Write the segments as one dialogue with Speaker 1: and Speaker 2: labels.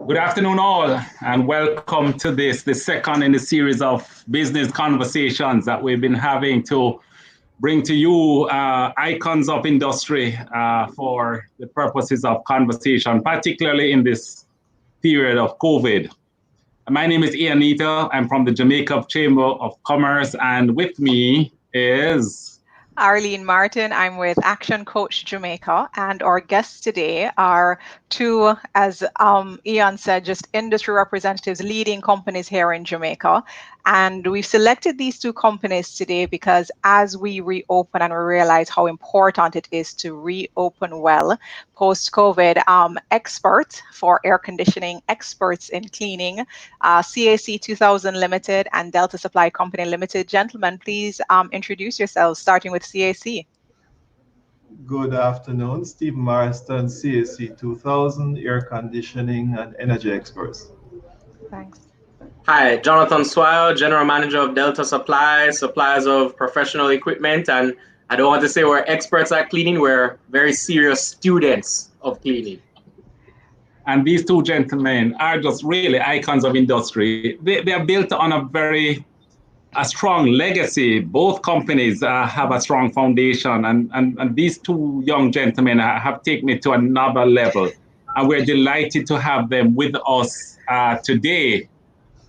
Speaker 1: Good afternoon, all, and welcome to the second in the series of business conversations that we've been having to bring to you icons of industry for the purposes of conversation, particularly in this period of COVID. My name is Ian Nita. I'm from the Jamaica Chamber of Commerce, and with me is
Speaker 2: Arlene Martin. I'm with Action Coach Jamaica, and our guests today are two, as Ian said, just industry representatives leading companies here in Jamaica. And we've selected these two companies today because as we reopen and we realize how important it is to reopen well post-COVID, experts for air conditioning, experts in cleaning, CAC 2000 Limited and Delta Supply Company Limited. Gentlemen, please introduce yourselves, starting with CAC.
Speaker 3: Good afternoon, Stephen Marston, CAC 2000, Air Conditioning and Energy Experts.
Speaker 2: Thanks.
Speaker 4: Hi, Jonathan Swile, General Manager of Delta Supply, suppliers of professional equipment. And I don't want to say we're experts at cleaning, we're very serious students of cleaning.
Speaker 1: And these two gentlemen are just really icons of industry. They are built on a strong legacy. Both companies have a strong foundation, and these two young gentlemen have taken it to another level. And we're delighted to have them with us today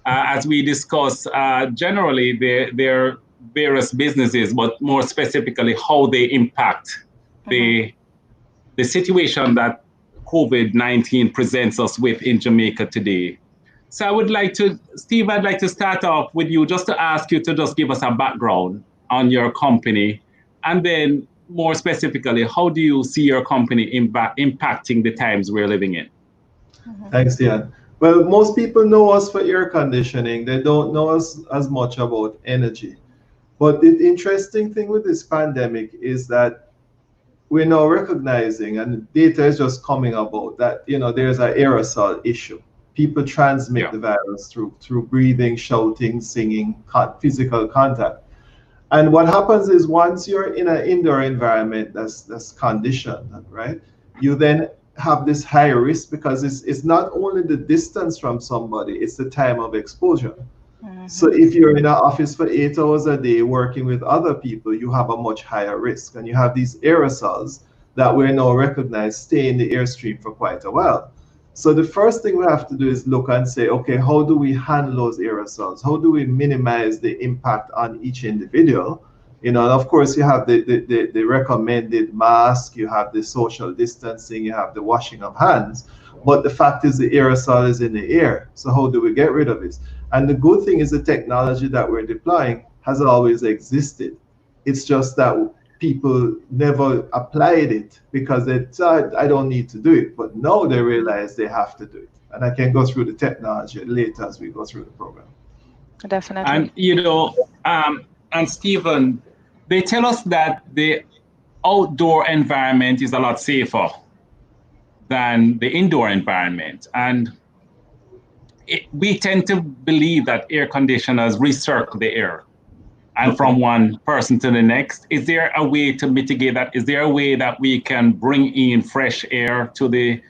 Speaker 1: as we discuss generally their various businesses, but more specifically how they impact the situation that COVID-19 presents us with in Jamaica today. So I would like to, Steve, I'd like to start off with you just to ask you to just give us a background on your company. And then more specifically, how do you see your company impacting the times we're living in?
Speaker 3: Thanks, Ian. Well, most people know us for air conditioning. They don't know us as much about energy. But the interesting thing with this pandemic is that we're now recognizing, and data is just coming about, that there's an aerosol issue. People transmit the virus through breathing, shouting, singing, physical contact. And what happens is once you're in an indoor environment that's conditioned, right, you then have this higher risk because it's not only the distance from somebody, it's the time of exposure. So if you're in an office for 8 hours a day working with other people, you have a much higher risk. And you have these aerosols that we're now recognized stay in the airstream for quite a while. So the first thing we have to do is look and say, okay, how do we handle those aerosols? How do we minimize the impact on each individual? And of course, you have the recommended mask, you have the social distancing, you have the washing of hands. But the fact is the aerosol is in the air. So how do we get rid of it? And the good thing is the technology that we're deploying has always existed. It's just that people never applied it because they thought, I don't need to do it. But now they realize they have to do it. And I can go through the technology later as we go through the program.
Speaker 2: Definitely.
Speaker 1: And, and Stephen, they tell us that the outdoor environment is a lot safer than the indoor environment. And we tend to believe that air conditioners recircle the air and from one person to the next. Is there a way to mitigate that? Is there a way that we can bring in fresh air to the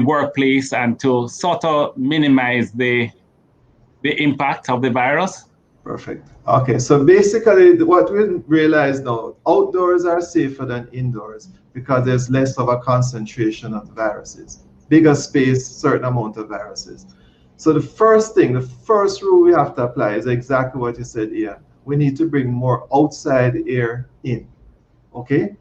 Speaker 1: workplace and to sort of minimize the impact of the virus?
Speaker 3: Perfect. Okay, so basically what we realize now, outdoors are safer than indoors because there's less of a concentration of viruses. Bigger space, certain amount of viruses. So the first rule we have to apply is exactly what you said, Ian. We need to bring more outside air in, okay?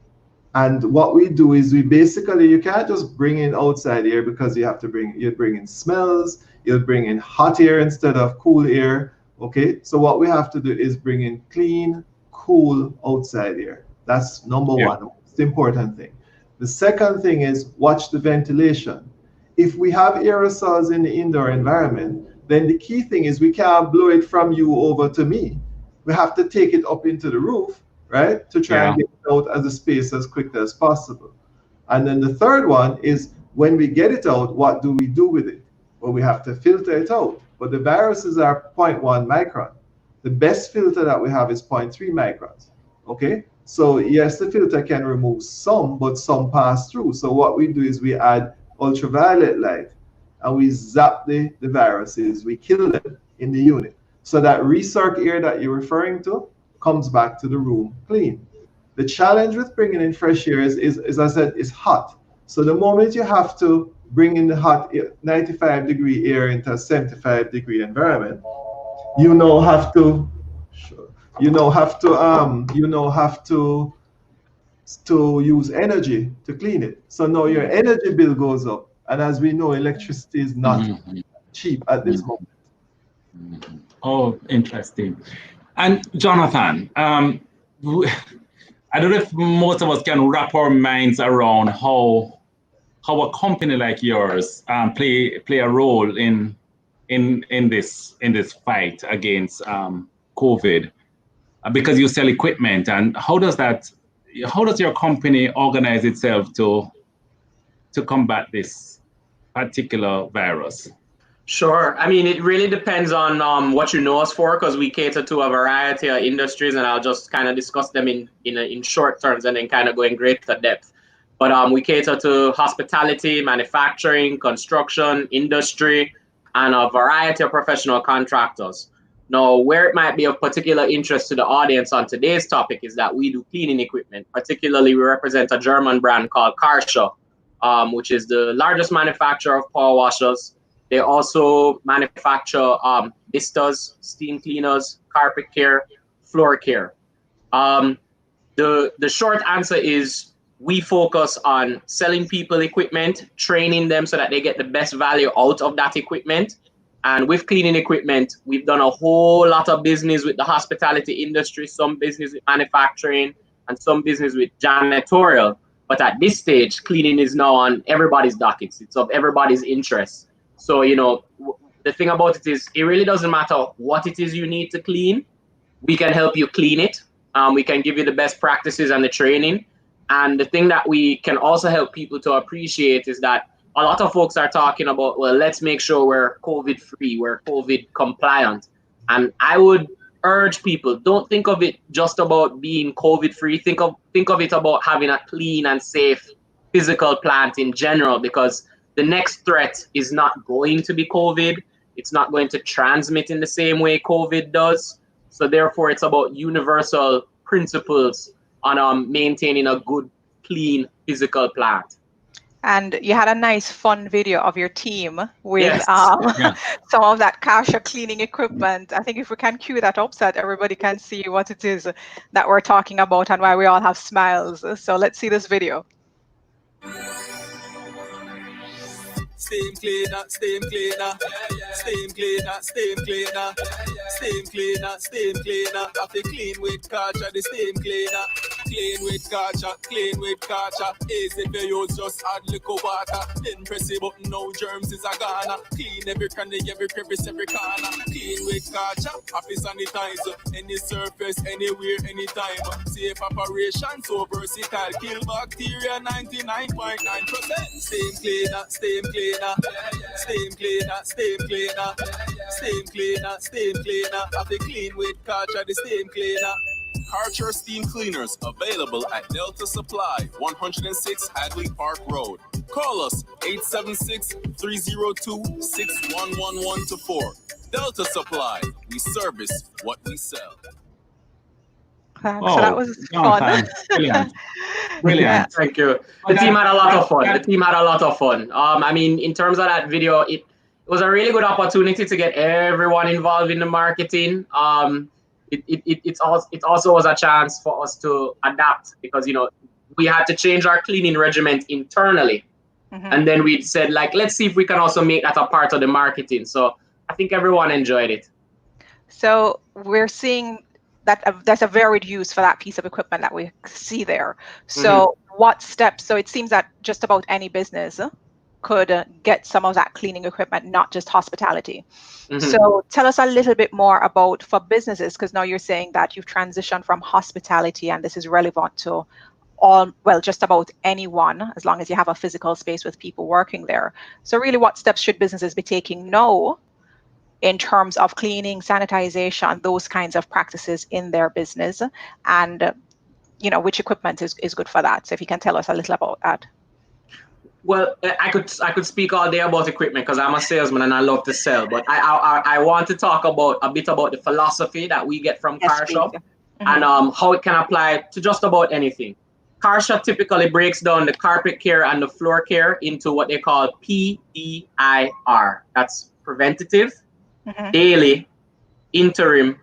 Speaker 3: And what we do is you can't just bring in outside air because you bring in smells, you'll bring in hot air instead of cool air. Okay, so what we have to do is bring in clean, cool outside air. That's number one. It's the important thing. The second thing is watch the ventilation. If we have aerosols in the indoor environment, then the key thing is we can't blow it from you over to me. We have to take it up into the roof, right, to try and get it out of the space as quickly as possible. And then the third one is when we get it out, what do we do with it? Well, we have to filter it out. But the viruses are 0.1 micron. The best filter that we have is 0.3 microns. Okay, so yes, the filter can remove some, but some pass through. So what we do is we add ultraviolet light and we zap the viruses, we kill them in the unit. So that recirc air that you're referring to comes back to the room clean. The challenge with bringing in fresh air is, as I said, is hot. So the moment you have to bring in the hot 95-degree air into a 75-degree environment, you now have to use energy to clean it. So now your energy bill goes up, and as we know, electricity is not cheap at this moment.
Speaker 1: Oh, interesting. And Jonathan, I don't know if most of us can wrap our minds around how a company like yours play a role in this fight against COVID, because you sell equipment. And how does your company organize itself to combat this particular virus?
Speaker 4: Sure. I mean, it really depends on what you know us for, because we cater to a variety of industries, and I'll just kind of discuss them in short terms and then kind of go in greater depth. But we cater to hospitality, manufacturing, construction, industry, and a variety of professional contractors. Now, where it might be of particular interest to the audience on today's topic is that we do cleaning equipment. Particularly, we represent a German brand called Karcher, which is the largest manufacturer of power washers. They also manufacture vistas, steam cleaners, carpet care, floor care. The short answer is we focus on selling people equipment, training them so that they get the best value out of that equipment. And with cleaning equipment, we've done a whole lot of business with the hospitality industry, some business with manufacturing, and some business with janitorial. But at this stage, cleaning is now on everybody's dockets. It's of everybody's interest. So, the thing about it is, it really doesn't matter what it is you need to clean. We can help you clean it. We can give you the best practices and the training. And the thing that we can also help people to appreciate is that a lot of folks are talking about, well, let's make sure we're COVID-free, we're COVID compliant. And I would urge people, don't think of it just about being COVID-free. Think of it about having a clean and safe physical plant in general, because the next threat is not going to be COVID. It's not going to transmit in the same way COVID does. So therefore, it's about universal principles on maintaining a good, clean physical plant.
Speaker 2: And you had a nice, fun video of your team with
Speaker 4: Yes.
Speaker 2: some of that Karcher cleaning equipment. I think if we can cue that up so that everybody can see what it is that we're talking about and why we all have smiles. So let's see this video.
Speaker 5: Steam cleaner, steam cleaner, steam cleaner, steam cleaner, steam cleaner, steam cleaner. Have to clean with Karcher, the steam cleaner. Clean with Karcher, clean with Karcher. Easy for use, just add little water. Then press the button, no germs is a gonna. Clean every cranny, every crevice, every corner. Clean with Karcher, happy sanitizer. Any surface, anywhere, anytime. Safe operation, so versatile. Kill bacteria 99.9%. Steam cleaner, steam cleaner. Steam cleaner, steam cleaner, steam cleaner, steam cleaner. Have to clean with Karcher, the steam cleaner.
Speaker 6: Karcher steam cleaners available at Delta Supply, 106 Hadley Park Road. Call us 876-302-6111-4. Delta Supply, we service what we sell.
Speaker 2: So that was fun.
Speaker 1: Brilliant. Brilliant.
Speaker 4: Thank you. The team had a lot of fun. I mean, in terms of that video, it was a really good opportunity to get everyone involved in the marketing. It also was a chance for us to adapt, because we had to change our cleaning regimen internally, and then we said, like, let's see if we can also make that a part of the marketing. So I think everyone enjoyed it.
Speaker 2: So we're seeing that there's a varied use for that piece of equipment that we see there. So what steps? So it seems that just about any business could get some of that cleaning equipment, not just hospitality. So tell us a little bit more about for businesses, because now you're saying that you've transitioned from hospitality and this is relevant to just about anyone, as long as you have a physical space with people working there. So really, what steps should businesses be taking now in terms of cleaning, sanitization, those kinds of practices in their business, and which equipment is good for that? So if you can tell us a little about that.
Speaker 4: Well, I could speak all day about equipment because I'm a salesman and I love to sell. But I want to talk about a bit about the philosophy that we get from Car Shop and how it can apply to just about anything. Car Shop typically breaks down the carpet care and the floor care into what they call PDIR. That's preventative, daily, interim,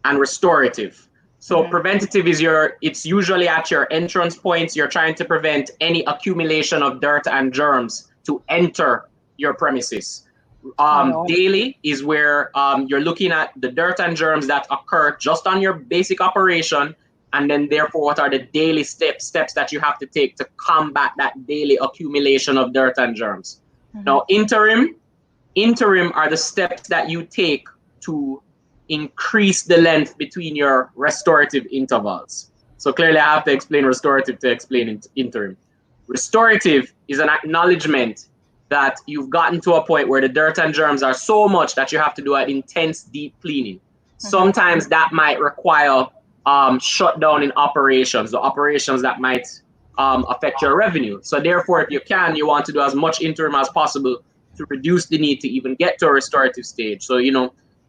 Speaker 4: and restorative. So preventative is it's usually at your entrance points. You're trying to prevent any accumulation of dirt and germs to enter your premises. Daily is where you're looking at the dirt and germs that occur just on your basic operation, and then therefore what are the daily steps that you have to take to combat that daily accumulation of dirt and germs. Now interim are the steps that you take to increase the length between your restorative intervals. So clearly I have to explain restorative to explain interim. Restorative is an acknowledgement that you've gotten to a point where the dirt and germs are so much that you have to do an intense deep cleaning. Sometimes that might require shutdown in operations, the operations that might affect your revenue. So therefore, if you can, you want to do as much interim as possible to reduce the need to even get to a restorative stage. So,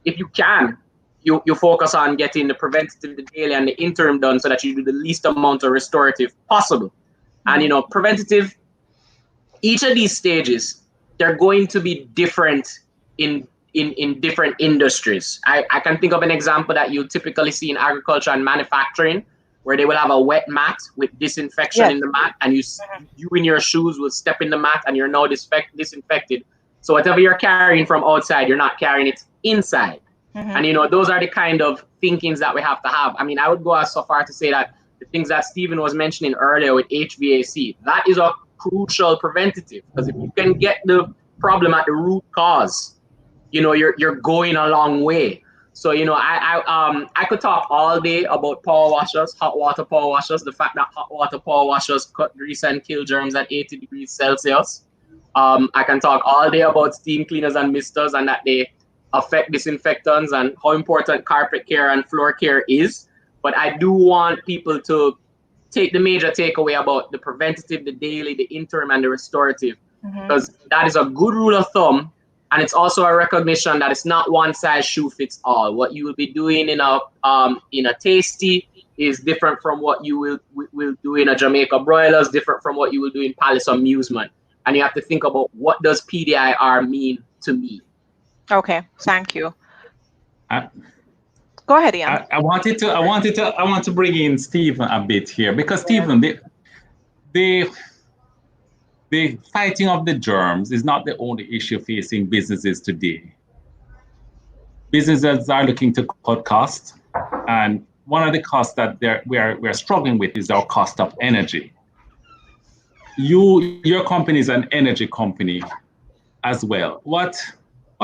Speaker 4: if you can, you focus on getting the preventative, the daily, and the interim done so that you do the least amount of restorative possible. And, preventative, each of these stages, they're going to be different in different industries. I can think of an example that you typically see in agriculture and manufacturing, where they will have a wet mat with disinfection in the mat, and you in your shoes will step in the mat and you're now disinfected. So whatever you're carrying from outside, you're not carrying it inside. And those are the kind of thinkings that we have to have. I mean, I would go as so far to say that the things that Stephen was mentioning earlier with HVAC, that is a crucial preventative, because if you can get the problem at the root cause, you're going a long way. So I could talk all day about power washers, hot water power washers, the fact that hot water power washers cut grease and kill germs at 80 degrees Celsius. I can talk all day about steam cleaners and misters and that they affect disinfectants and how important carpet care and floor care is. But I do want people to take the major takeaway about the preventative, the daily, the interim, and the restorative, because that is a good rule of thumb. And it's also a recognition that it's not one size shoe fits all. What you will be doing in a tasty is different from what you will do in a Jamaica broilers, different from what you will do in Palace Amusement. And you have to think about, what does PDIR mean to me? Okay, thank you. Go ahead, Ian.
Speaker 1: I want to bring in Stephen a bit here, because Stephen, the fighting of the germs is not the only issue facing businesses today. Businesses are looking to cut costs, and one of the costs that we're struggling with is our cost of energy. Your company is an energy company as well. What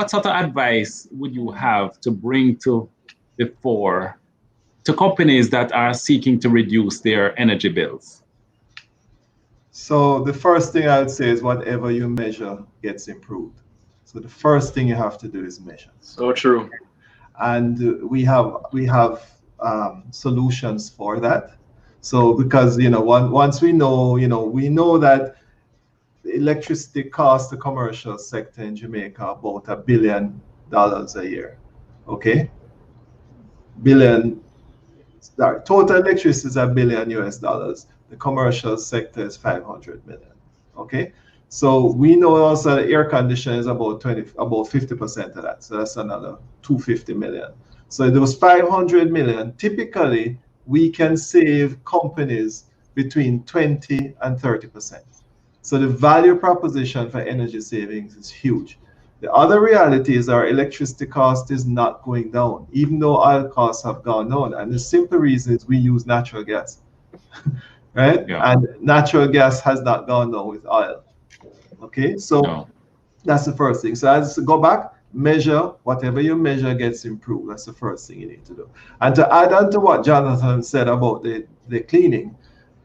Speaker 1: sort of advice would you have to bring to the fore to companies that are seeking to reduce their energy bills?
Speaker 3: So the first thing I would say is, whatever you measure gets improved. So the first thing you have to do is measure.
Speaker 4: So true.
Speaker 3: And we have solutions for that. So because once we know that the electricity costs the commercial sector in Jamaica about $1 billion a year. Okay, total electricity is $1 billion US. The commercial sector is 500 million. Okay, so we know also that air conditioning is about 50% of that. So that's another 250 million. So those 500 million, typically we can save companies between 20 and 30%. So the value proposition for energy savings is huge. The other reality is our electricity cost is not going down, even though oil costs have gone down. And the simple reason is we use natural gas, right? Yeah. And natural gas has not gone down with oil. Okay, so that's the first thing. So as go back, measure, whatever you measure gets improved. That's the first thing you need to do. And to add on to what Jonathan said about the cleaning,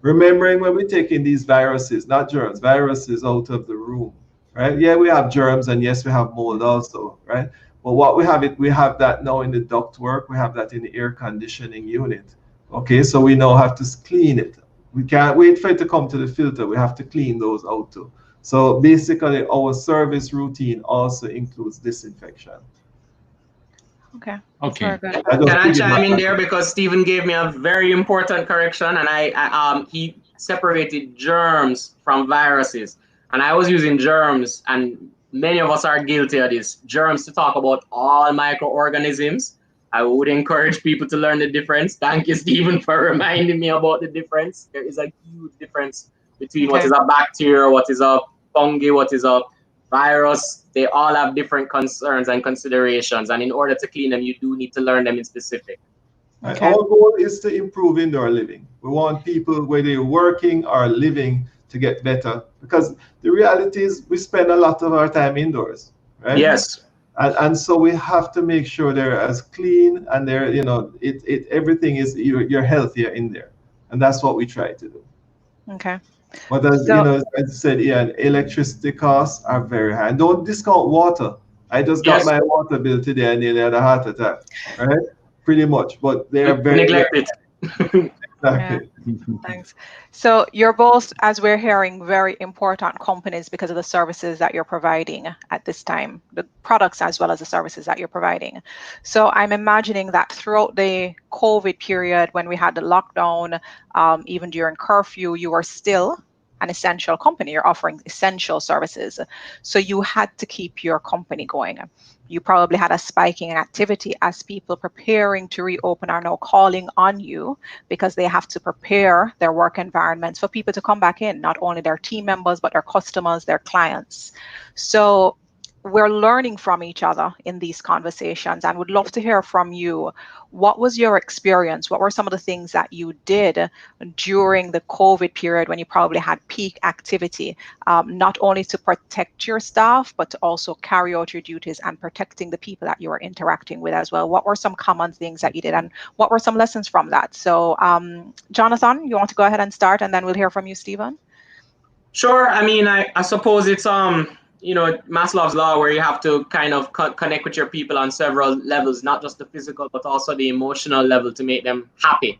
Speaker 3: remembering when we're taking these viruses, not germs, viruses out of the room, right? Yeah, we have germs, and yes, we have mold also, right? But what we have that now in the ductwork, we have that in the air conditioning unit. Okay, so we now have to clean it. We can't wait for it to come to the filter. We have to clean those out too. So basically, our service routine also includes disinfection.
Speaker 2: Okay.
Speaker 1: Okay.
Speaker 2: Very good.
Speaker 4: Can I chime in there, because Stephen gave me a very important correction, and he separated germs from viruses, and I was using germs, and many of us are guilty of this. Germs to talk about all microorganisms. I would encourage people to learn the difference. Thank you, Stephen, for reminding me about the difference. There is a huge difference between what is a bacteria, what is a fungi, what is a virus. They all have different concerns and considerations, and in order to clean them, you do need to learn them in specific.
Speaker 3: Okay. Our goal is to improve indoor living. We want people, whether they're working or living, to get better, because the reality is we spend a lot of our time indoors, right?
Speaker 4: Yes.
Speaker 3: And so we have to make sure they're as clean, and they're, you know, everything is, you're healthier in there, and that's what we try to do.
Speaker 2: Okay.
Speaker 3: But as you know, as I said, yeah, electricity costs are very high. And don't discount water. I just got my water bill today and nearly had a heart attack, right? Pretty much, but they are very
Speaker 4: neglected.
Speaker 3: Exactly.
Speaker 2: Yeah. Thanks. So you're both, as we're hearing, very important companies because of the services that you're providing at this time, the products as well as the services that you're providing. So I'm imagining that throughout the COVID period, when we had the lockdown, even during curfew, you were still an essential company. You're offering essential services. So you had to keep your company going. You probably had a spiking activity as people preparing to reopen are now calling on you because they have to prepare their work environments for people to come back in, not only their team members, but their customers, their clients. So we're learning from each other in these conversations, and would love to hear from you. What was your experience? What were some of the things that you did during the COVID period when you probably had peak activity, not only to protect your staff, but to also carry out your duties and protecting the people that you were interacting with as well? What were some common things that you did, and what were some lessons from that? So Jonathan, you want to go ahead and start, and then we'll hear from you, Stephen?
Speaker 4: Sure. I mean, I suppose it's you know, Maslow's law, where you have to kind of connect with your people on several levels, not just the physical, but also the emotional level, to make them happy.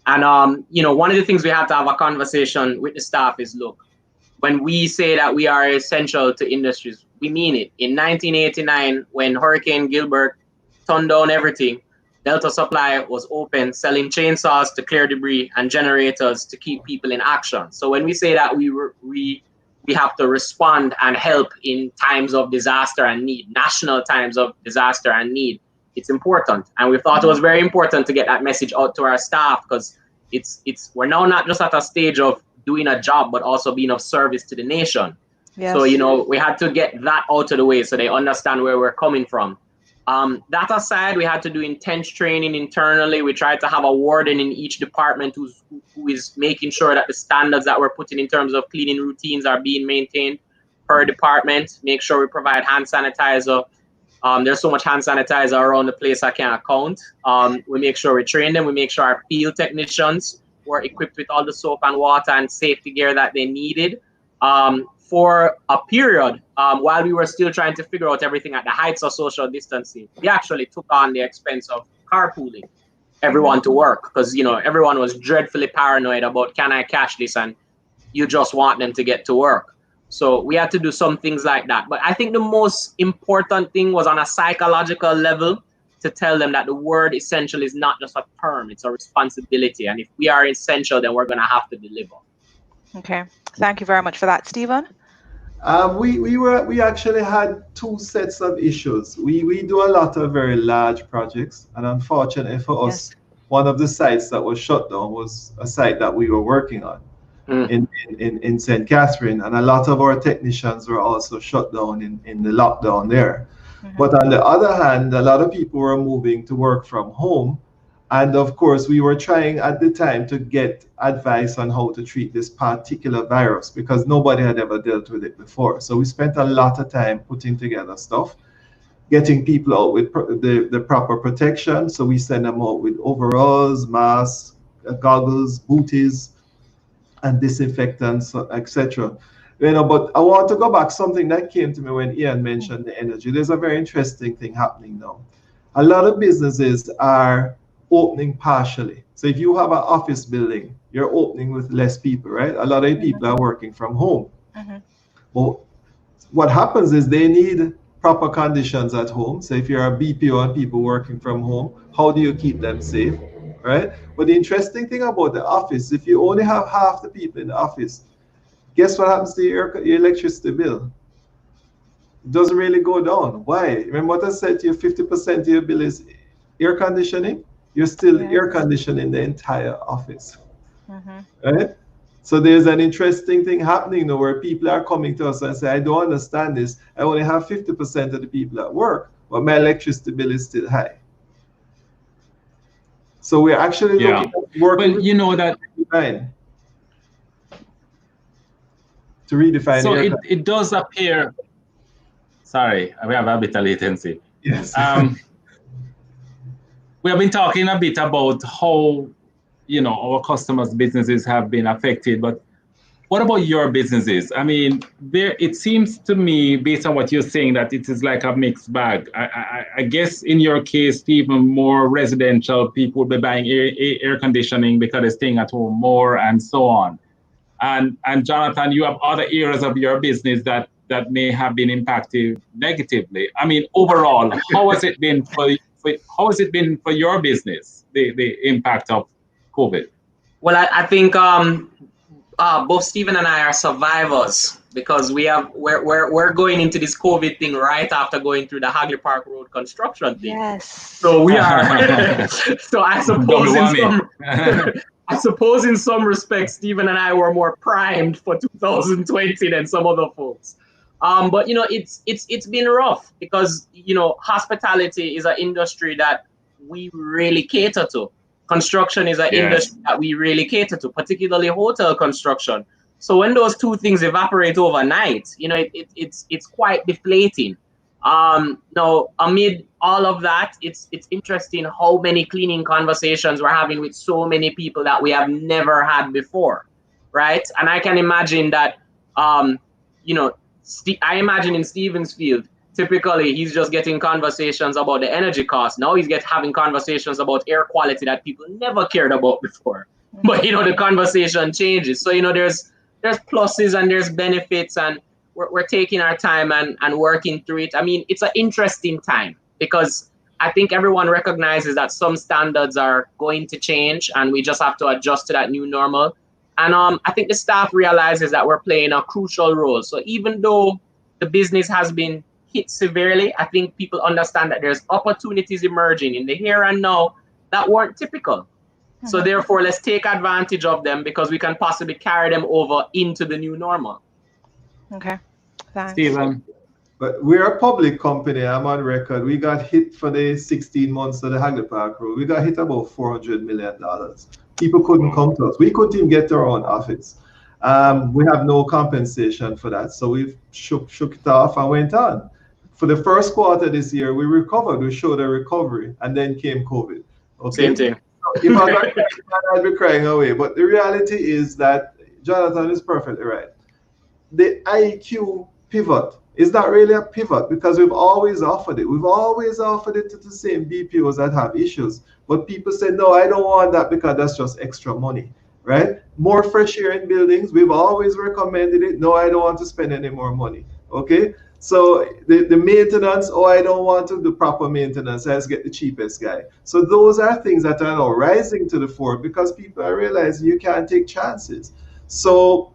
Speaker 4: And you know, one of the things we have to have a conversation with the staff is, look, when we say that we are essential to industries, we mean it. In 1989, when Hurricane Gilbert turned down everything, Delta Supply was open, selling chainsaws to clear debris and generators to keep people in action. So when we say that we have to respond and help in times of disaster and need, national times of disaster and need, it's important. And we thought it was very important to get that message out to our staff, because we're now not just at a stage of doing a job, but also being of service to the nation. Yes. So, you know, we had to get that out of the way so they understand where we're coming from. That aside, we had to do intense training internally. We tried to have a warden in each department who is making sure that the standards that we're putting in terms of cleaning routines are being maintained per department. Make sure we provide hand sanitizer. There's so much hand sanitizer around the place I can't count. We make sure we train them. We make sure our field technicians were equipped with all the soap and water and safety gear that they needed. For a period, while we were still trying to figure out everything at the heights of social distancing, we actually took on the expense of carpooling everyone to work, because, you know, everyone was dreadfully paranoid about, can I catch this? And you just want them to get to work. So we had to do some things like that. But I think the most important thing was on a psychological level, to tell them that the word essential is not just a term, it's a responsibility. And if we are essential, then we're going to have to deliver. Okay.
Speaker 2: Thank you very much for that, Stephen.
Speaker 3: We actually had two sets of issues. We do a lot of very large projects, and unfortunately for us, one of the sites that was shut down was a site that we were working on in St. Catherine, and a lot of our technicians were also shut down in the lockdown there. But on the other hand, a lot of people were moving to work from home. And of course, we were trying at the time to get advice on how to treat this particular virus, because nobody had ever dealt with it before. So we spent a lot of time putting together stuff, getting people out with the proper protection. So we send them out with overalls, masks, goggles, booties, and disinfectants, etc. You know, but I want to go back something that came to me when Ian mentioned the energy. There's a very interesting thing happening now. A lot of businesses are opening partially. So if you have an office building, you're opening with less people, right? A lot of people are working from home. But what happens is they need proper conditions at home. So if you're a BPO and people working from home, how do you keep them safe, right? But the interesting thing about the office, if you only have half the people in the office, guess what happens to your electricity bill? It doesn't really go down. Why? Remember what I said to you, 50% of your bill is air conditioning? You're still air conditioning the entire office, right? So there's an interesting thing happening now where people are coming to us and say, I don't understand this. I only have 50% of the people at work, but my electricity bill is still high. So we're actually looking at working
Speaker 1: well, you know that
Speaker 3: to redefine.
Speaker 1: So it does appear. Sorry, we have a bit of latency.
Speaker 3: Yes.
Speaker 1: We have been talking a bit about how, you know, our customers' businesses have been affected, but what about your businesses? I mean, it seems to me, based on what you're saying, that it is like a mixed bag. I guess in your case, even more residential people will be buying air conditioning because they're staying at home more and so on. And Jonathan, you have other areas of your business that may have been impacted negatively. I mean, overall, how has it been for your business, the impact of COVID?
Speaker 4: Well, I think both Stephen and I are survivors because we're going into this COVID thing right after going through the Hagley Park Road construction thing.
Speaker 2: Yes.
Speaker 4: So we are. So I suppose in some respects, Stephen and I were more primed for 2020 than some other folks. But you know, it's been rough because, you know, hospitality is an industry that we really cater to. Construction is an industry that we really cater to, particularly hotel construction. So when those two things evaporate overnight, you know, it's quite deflating. Now, amid all of that, it's interesting how many cleaning conversations we're having with so many people that we have never had before, right? And I can imagine that, you know, I imagine in Stephen's field, typically he's just getting conversations about the energy cost. Now he's having conversations about air quality that people never cared about before. But, you know, the conversation changes. So, you know, there's pluses and there's benefits, and we're taking our time and working through it. I mean, it's an interesting time because I think everyone recognizes that some standards are going to change and we just have to adjust to that new normal. And I think the staff realizes that we're playing a crucial role. So even though the business has been hit severely, I think people understand that there's opportunities emerging in the here and now that weren't typical. So therefore, let's take advantage of them because we can possibly carry them over into the new normal.
Speaker 2: Okay, thanks.
Speaker 1: Stephen.
Speaker 3: But we're a public company, I'm on record. We got hit for the 16 months of the Hagley Park Road. We got hit about $400 million. People couldn't come to us. We couldn't even get to our own office. We have no compensation for that. So we shook it off and went on. For the first quarter this year, we recovered. We showed a recovery, and then came COVID. Okay?
Speaker 4: Same thing.
Speaker 3: If I got crying, I'd be crying away. But the reality is that Jonathan is perfectly right. The IEQ pivot is not really a pivot because we've always offered it. We've always offered it to the same BPOs that have issues. But people say, no, I don't want that because that's just extra money, right? More fresh air in buildings. We've always recommended it. No, I don't want to spend any more money. Okay? So the maintenance, oh, I don't want to do proper maintenance. Let's get the cheapest guy. So those are things that are now rising to the fore because people are realizing you can't take chances. So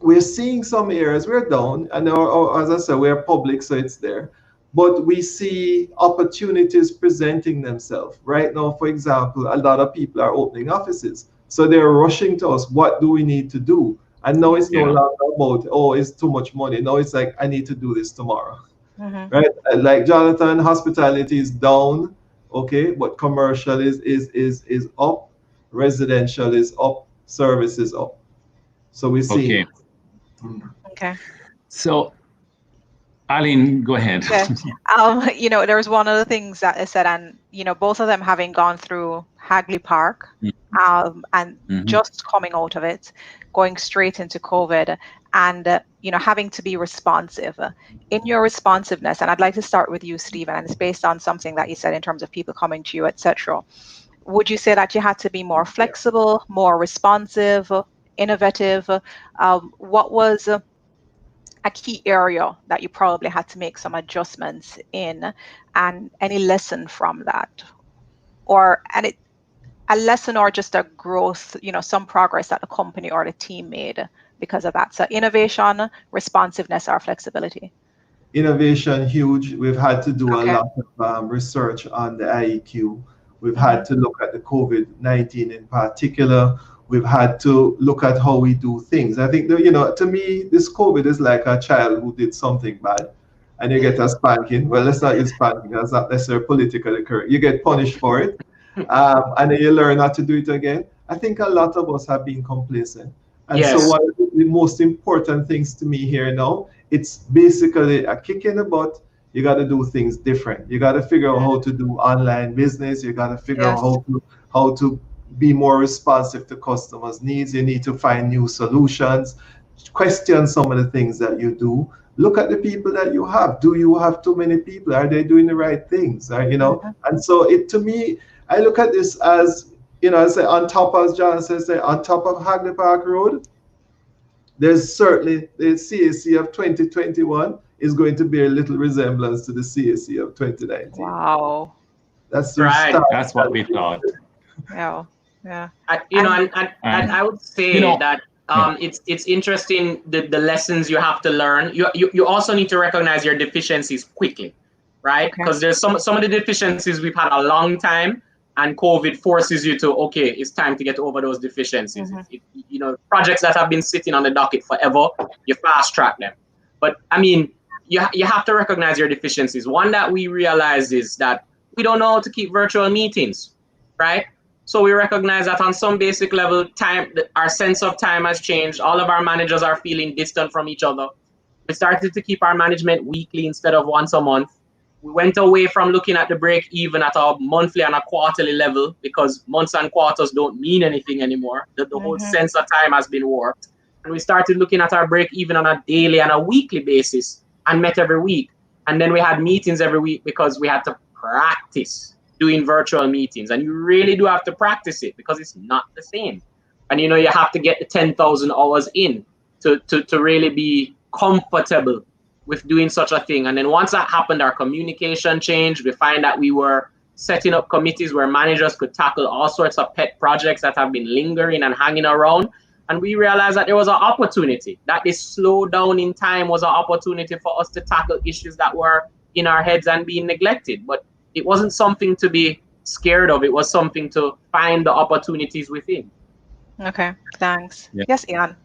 Speaker 3: we're seeing some areas we're down, and as I said, we're public, so it's there. But we see opportunities presenting themselves. Right now, for example, a lot of people are opening offices. So they're rushing to us, what do we need to do? And now it's no longer about, oh, it's too much money. Now it's like, I need to do this tomorrow. Right? Like Jonathan, hospitality is down, okay, but commercial is up, residential is up, service is up. So we see.
Speaker 2: Okay.
Speaker 1: So, Aline, go ahead.
Speaker 2: You know, there was one of the things that I said, and you know, both of them having gone through Hagley Park, and just coming out of it, going straight into COVID, and you know, having to be responsive. In your responsiveness, and I'd like to start with you, Stephen, and it's based on something that you said in terms of people coming to you, etc. Would you say that you had to be more flexible, more responsive, innovative? What was a key area that you probably had to make some adjustments in, and any lesson from that, or a lesson or just a growth, some progress that the company or the team made because of that. So innovation, responsiveness, or flexibility.
Speaker 3: Innovation, huge. We've had to do a
Speaker 2: Okay.
Speaker 3: lot of research on the IEQ. We've had to look at the COVID-19 in particular. We've had to look at how we do things. I think that, to me, this COVID is like a child who did something bad and you get a spanking. Well, let's not use spanking. That's not necessarily politically correct. You get punished for it. And then you learn not to do it again. I think a lot of us have been complacent. And
Speaker 4: Yes.
Speaker 3: so one of the most important things to me here now, it's basically a kick in the butt. You got to do things different. You got to figure out how to do online business. You got to figure out how to be more responsive to customers' needs. You need to find new solutions. Question some of the things that you do. Look at the people that you have. Do you have too many people? Are they doing the right things? And so to me, I look at this as, I say on top, as John says, on top of Hagley Park Road, there's certainly the CAC of 2021 is going to bear a little resemblance to the CAC of 2019.
Speaker 2: Wow.
Speaker 3: That's
Speaker 4: right.
Speaker 1: That's what we thought.
Speaker 2: Yeah. Yeah.
Speaker 4: And I would say that it's interesting the lessons you have to learn. You also need to recognize your deficiencies quickly, right? Because there's some of the deficiencies we've had a long time, and COVID forces you to, okay, it's time to get over those deficiencies. Projects that have been sitting on the docket forever, you fast track them. But I mean, you have to recognize your deficiencies. One that we realize is that we don't know how to keep virtual meetings, right? So we recognize that on some basic level, our sense of time has changed. All of our managers are feeling distant from each other. We started to keep our management weekly instead of once a month. We went away from looking at the break even at a monthly and a quarterly level, because months and quarters don't mean anything anymore. The whole sense of time has been warped. And we started looking at our break even on a daily and a weekly basis and met every week. And then we had meetings every week because we had to practice doing virtual meetings. And you really do have to practice it because it's not the same. And you have to get the 10,000 hours in to really be comfortable with doing such a thing. And then once that happened, our communication changed. We find that we were setting up committees where managers could tackle all sorts of pet projects that have been lingering and hanging around. And we realized that there was an opportunity, that this slowdown in time was an opportunity for us to tackle issues that were in our heads and being neglected. But it wasn't something to be scared of. It was something to find the opportunities within.
Speaker 2: Okay, thanks. Yeah. Yes, Ian.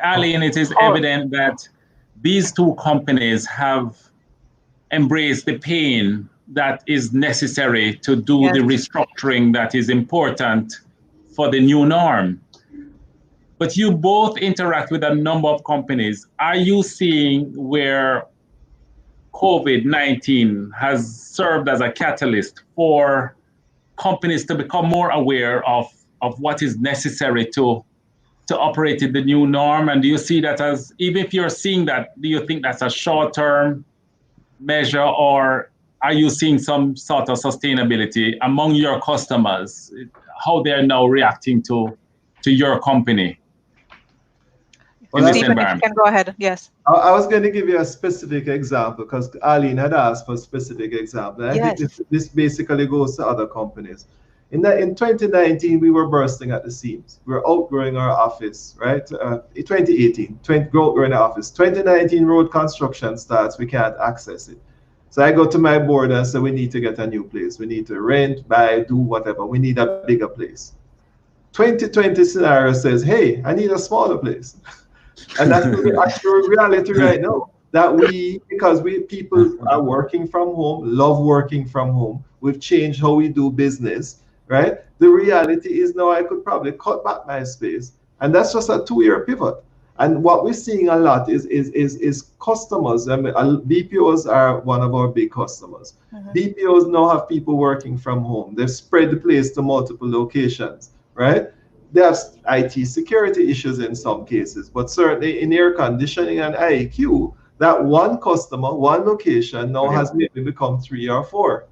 Speaker 1: Arlene, it is evident that these two companies have embraced the pain that is necessary to do the restructuring that is important for the new norm. But you both interact with a number of companies. Are you seeing where COVID-19 has served as a catalyst for companies to become more aware of what is necessary to operate in the new norm? And do you see that as, even if you're seeing that, do you think that's a short-term measure, or are you seeing some sort of sustainability among your customers, how they're now reacting to your company in this environment?
Speaker 2: You can go ahead. Yes.
Speaker 3: I was going to give you a specific example because Arlene had asked for a specific example. And I think this basically goes to other companies. In 2019, we were bursting at the seams. We were outgrowing our office, right? 2018, outgrowing our office. 2019, road construction starts. We can't access it. So I go to my board and say, we need to get a new place. We need to rent, buy, do whatever. We need a bigger place. 2020 scenario says, hey, I need a smaller place. And that's the actual reality right now. That because people are working from home, love working from home. We've changed how we do business, right? The reality is now I could probably cut back my space. And that's just a 2-year pivot. And what we're seeing a lot is customers. I mean, BPOs are one of our big customers. BPOs now have people working from home. They've spread the place to multiple locations, right? They have IT security issues in some cases, but certainly in air conditioning and IEQ, that one customer, one location now has maybe become 3 or 4,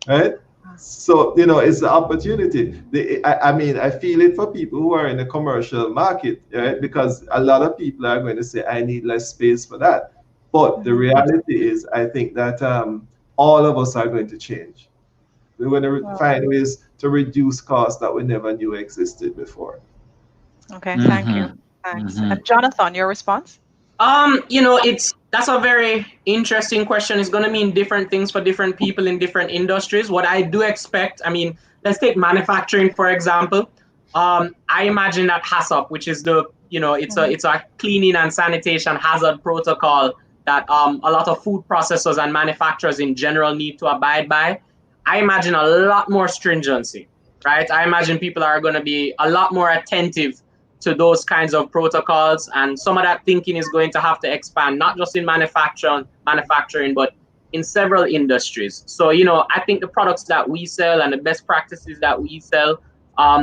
Speaker 3: right? So, it's the opportunity. I mean, I feel it for people who are in the commercial market, right? Because a lot of people are going to say, I need less space for that. But the reality is, I think that all of us are going to change. We're going to find ways to reduce costs that we never knew existed before.
Speaker 2: Okay, thank you. Thanks. And Jonathan, your response?
Speaker 4: That's a very interesting question. It's going to mean different things for different people in different industries. What I do expect, I mean, let's take manufacturing, for example. I imagine that HACCP, which is it's a cleaning and sanitation hazard protocol that a lot of food processors and manufacturers in general need to abide by. I imagine a lot more stringency, right? I imagine people are going to be a lot more attentive to those kinds of protocols, and some of that thinking is going to have to expand, not just in manufacturing, but in several industries. So, I think the products that we sell and the best practices that we sell,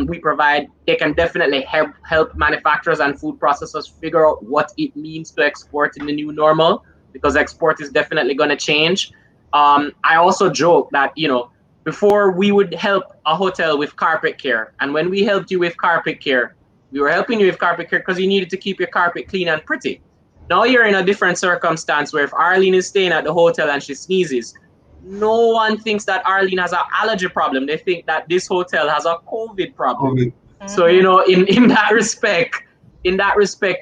Speaker 4: we provide, they can definitely help manufacturers and food processors figure out what it means to export in the new normal, because export is definitely going to change. I also joke that, before we would help a hotel with carpet care, and when we helped you with carpet care, we were helping you with carpet care because you needed to keep your carpet clean and pretty. Now you're in a different circumstance where if Arlene is staying at the hotel and she sneezes, no one thinks that Arlene has an allergy problem. They think that this hotel has a COVID problem. So, in that respect,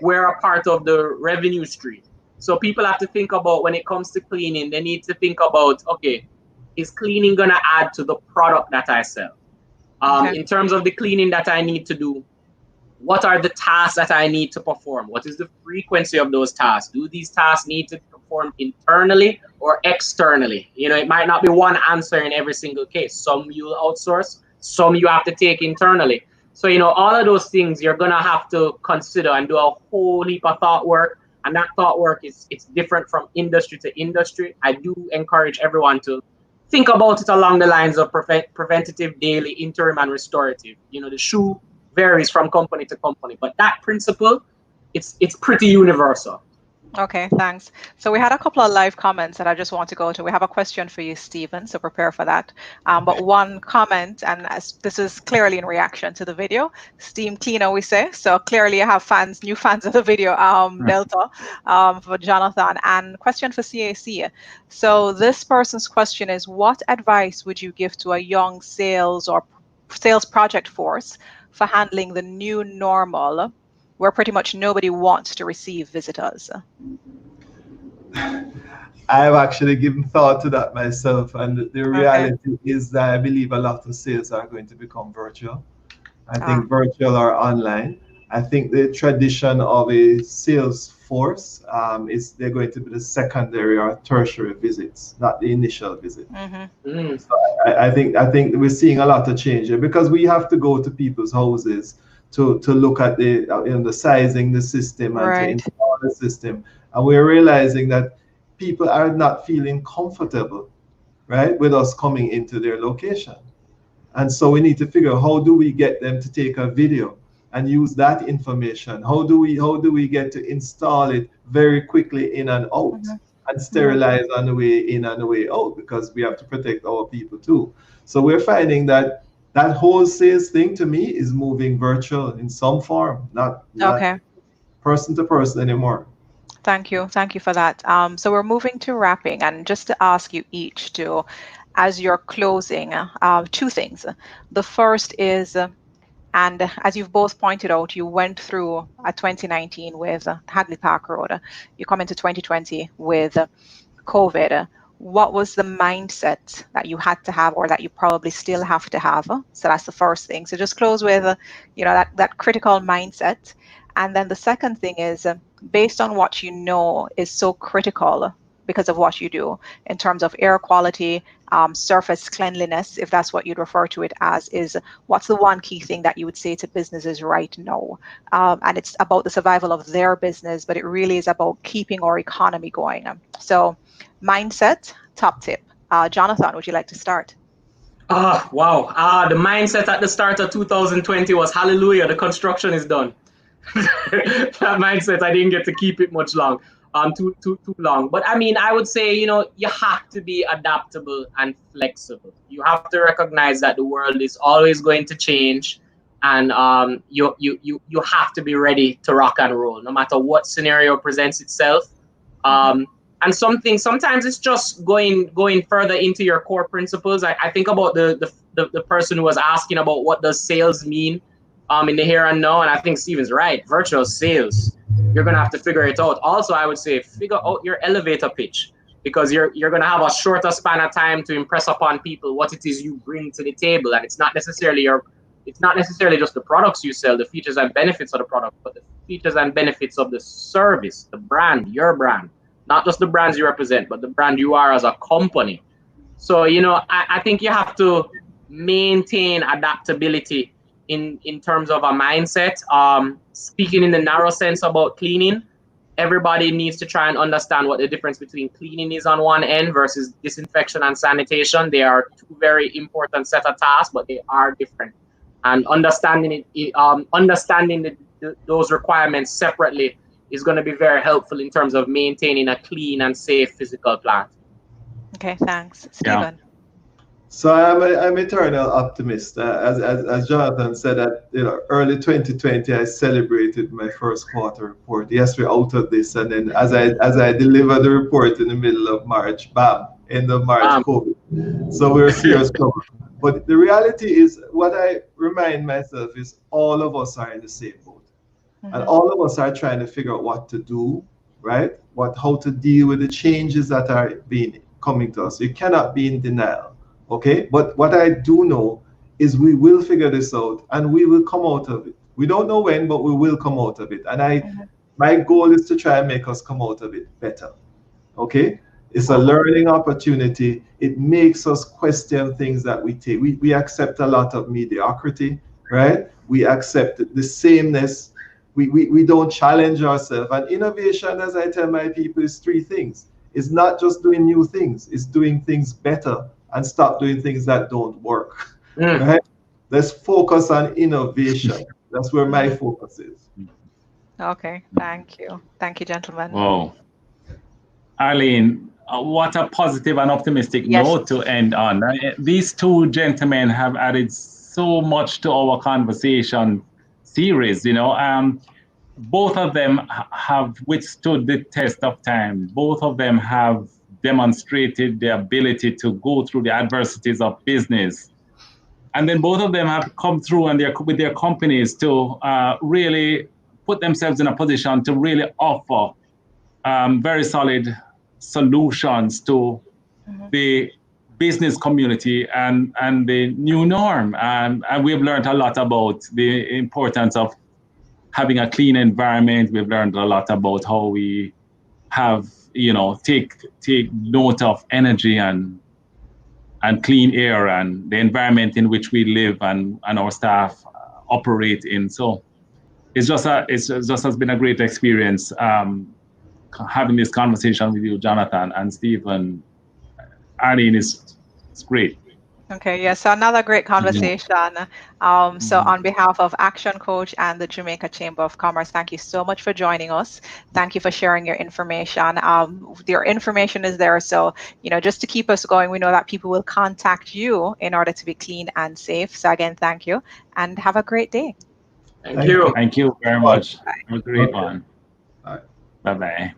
Speaker 4: we're a part of the revenue stream. So people have to think about, when it comes to cleaning, they need to think about, okay, is cleaning going to add to the product that I sell? In terms of the cleaning that I need to do, what are the tasks that I need to perform? What is the frequency of those tasks? Do these tasks need to perform internally or externally? It might not be one answer in every single case. Some you'll outsource, some you have to take internally. So, all of those things you're going to have to consider and do a whole heap of thought work. And that thought work it's different from industry to industry. I do encourage everyone to think about it along the lines of preventative, daily, interim, and restorative. The shoe varies from company to company, but that principle, it's pretty universal.
Speaker 2: Okay, thanks. So we had a couple of live comments that I just want to go to. We have a question for you, Stephen, so prepare for that. But one comment, and this is clearly in reaction to the video, steam cleaner, we say. So clearly you have new fans of the video, Delta, for Jonathan. And question for CAC. So this person's question is, what advice would you give to a young sales project force for handling the new normal, where pretty much nobody wants to receive visitors?
Speaker 3: I've actually given thought to that myself, and the reality is that I believe a lot of sales are going to become virtual. I think virtual or online. I think the tradition of a sales force they're going to be the secondary or tertiary visits, not the initial visit. So I think we're seeing a lot of change here, because we have to go to people's houses to look at the sizing the system and to install the system, and we're realizing that people are not feeling comfortable, right, with us coming into their location. And so we need to figure out, how do we get them to take a video and use that information? How do we get to install it very quickly in and out, and sterilize on the way in and the way out, because we have to protect our people too. So we're finding that whole sales thing, to me, is moving virtual in some form, not person to person anymore.
Speaker 2: Thank you for that. So we're moving to wrapping, and just to ask you each to, as you're closing, two things. The first is, and as you've both pointed out, you went through 2019 with Hagley Park Road. You come into 2020 with COVID. What was the mindset that you had to have, or that you probably still have to have? So that's the first thing. So just close with, that critical mindset. And then the second thing is, based on what you know is so critical because of what you do in terms of air quality, surface cleanliness, if that's what you'd refer to it as, is what's the one key thing that you would say to businesses right now? And it's about the survival of their business, but it really is about keeping our economy going. So mindset, top tip. Jonathan, would you like to start?
Speaker 4: Wow. The mindset at the start of 2020 was, hallelujah, the construction is done. That mindset, I didn't get to keep it much long. too long. But I mean, I would say, you know, you have to be adaptable and flexible. You have to recognize that the world is always going to change, and you have to be ready to rock and roll, no matter what scenario presents itself. And sometimes it's just going further into your core principles. I think about the person who was asking about what does sales mean in the here and now, and I think Steven's right. Virtual sales, you're gonna have to figure it out. Also, I would say figure out your elevator pitch, because you're gonna have a shorter span of time to impress upon people what it is you bring to the table, and it's not necessarily just the products you sell, the features and benefits of the product, but the features and benefits of the service, the brand, your brand, not just the brands you represent, but the brand you are as a company. So, you know, I think you have to maintain adaptability in terms of a mindset. Speaking in the narrow sense about cleaning, everybody needs to try and understand what the difference between cleaning is on one end versus disinfection and sanitation. They are two very important set of tasks, but they are different. And understanding those requirements separately is going to be very helpful in terms of maintaining a clean and safe physical plant.
Speaker 2: Okay, thanks. Stephen.
Speaker 3: So I'm eternal optimist. As Jonathan said, that, you know, early 2020 I celebrated my first quarter report. Yes, we're out of this, and then as I delivered the report in the middle of March, bam, end of March, COVID. So we're serious trouble. But the reality is, what I remind myself is, all of us are in the same boat, and all of us are trying to figure out what to do, right? How to deal with the changes that are coming to us. You cannot be in denial. Okay, but what I do know is we will figure this out, and we will come out of it. We don't know when, but we will come out of it. And my goal is to try and make us come out of it better. Okay, it's a learning opportunity. It makes us question things that we take. We accept a lot of mediocrity, right? We accept the sameness. We don't challenge ourselves. And innovation, as I tell my people, is three things. It's not just doing new things. It's doing things better and stop doing things that don't work. Right? Let's focus on innovation. That's where my focus is.
Speaker 2: Okay, thank you. Thank you, gentlemen.
Speaker 1: Oh, Arlene, what a positive and optimistic note to end on. These two gentlemen have added so much to our conversation series, you know. Both of them have withstood the test of time. Both of them have demonstrated the ability to go through the adversities of business. And then both of them have come through and with their companies to really put themselves in a position to really offer very solid solutions to the business community and the new norm. And we've learned a lot about the importance of having a clean environment. We've learned a lot about how we have, you know, take note of energy and clean air and the environment in which we live and our staff operate in. So it just has been a great experience having this conversation with you, Jonathan, and Stephen. Arlene, it's great.
Speaker 2: Okay, yes, so another great conversation. So on behalf of Action Coach and the Jamaica Chamber of Commerce, thank you so much for joining us. Thank you for sharing your information. Your information is there, so, you know, just to keep us going, we know that people will contact you in order to be clean and safe. So again, thank you, and have a great day.
Speaker 4: Thank you.
Speaker 1: Thank you very much. Have a great one. Bye-bye.